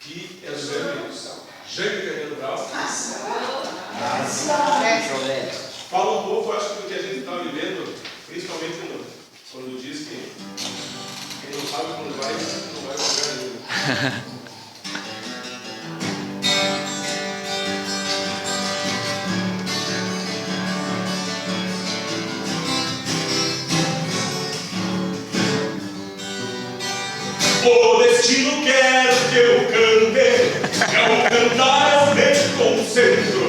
que é do Jaime Guerreiro Brau. Fala um pouco, acho que do que a gente está vivendo, principalmente quando diz que quem não sabe quando vai, não vai lugar nenhum. O destino quer que eu cante, ao cantar eu me concentro.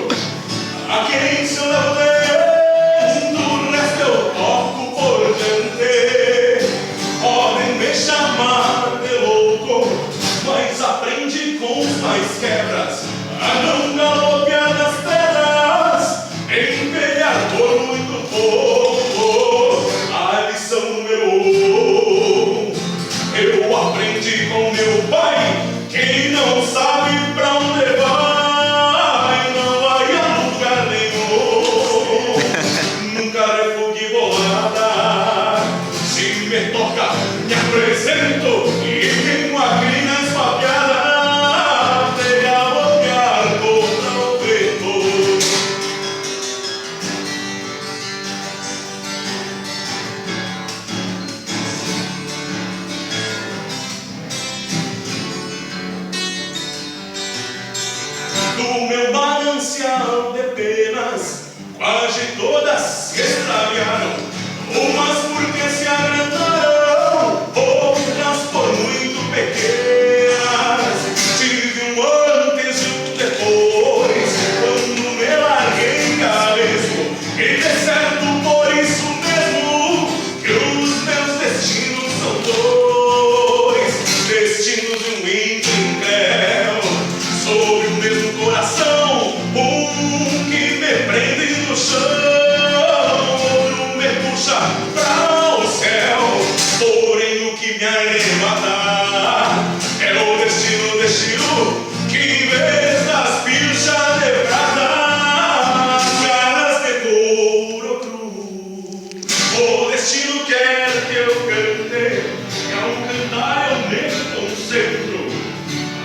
A quem se eu levo dentro, o resto eu toco por diante. Podem me chamar de louco, mas aprendi com os mais quebras a não galopear nas pedras, empelhar por muito pouco. A lição número 1 eu aprendi com meu pai: quem não sabe pra onde vai, não vai a lugar nenhum. Nunca refugue bolada, se me toca, me apresento e tenho a crina esfaqueada, até a bobear contra o vento. Do meu manancial de penas, quase todas se extraviaram, umas porque se agrandaram, outras por muito pequenas. Tive um antes e um depois, quando me larguei galesco, e de certo por isso mesmo que os meus destinos são dois, destinos de um índio incrédulo sobre o mesmo coração, um que me prende no chão, outro me puxa para o céu. Porém o que me arrebata é o destino que em vez das pilchas de prata, as garras de couro cru. O destino quer que eu cante, e ao cantar eu me concentro.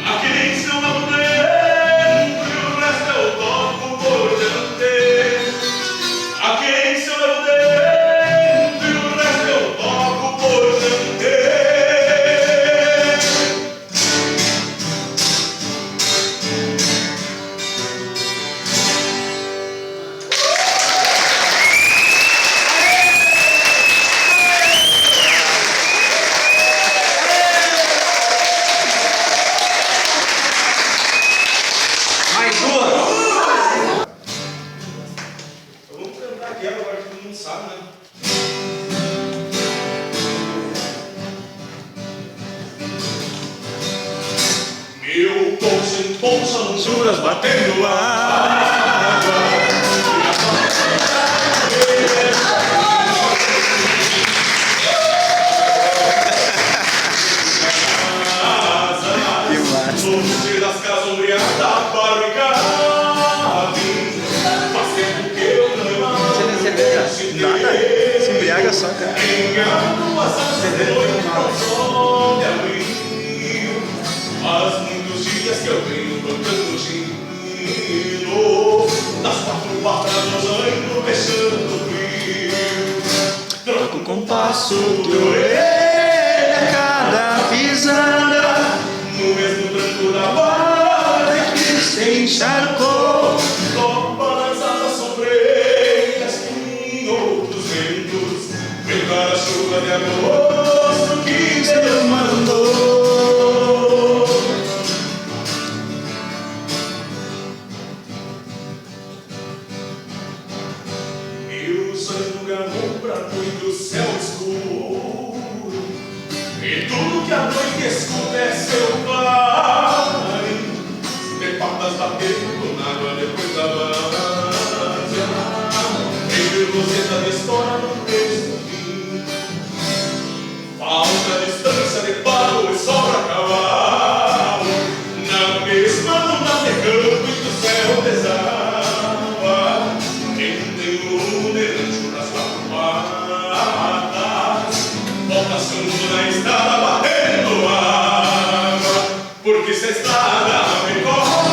A quem se eu não dentro, e o resto eu toco por diante. A quem se eu não dentro, e o resto eu toco por diante. Mais duas. Vamos cantar aquela agora que todo mundo sabe, né? Meu bolso em bolsa, juras batendo água. Que massa. Longe das casas ombreadas da barricada, faz tempo que eu não Você não recebeu nada? Se embriaga só, cara. engano as asas de noite não são de abril. Faz muitos dias que eu venho plantando gino, das 4 patas nós ando fechando o frio. Troco o compasso de orelha, Cada pisada no mesmo tranco da barra que se encharcou. só balançadas sombreiras em outros ventos, pegar a chuva de agosto que Deus mandou. Meus sonhos no gramão branco e do céu escuro, e tudo que a noite escuta é seu clarim, de patas batendo na água depois da várzea, em velocidade de história no texto fim. porque se a estrada me corre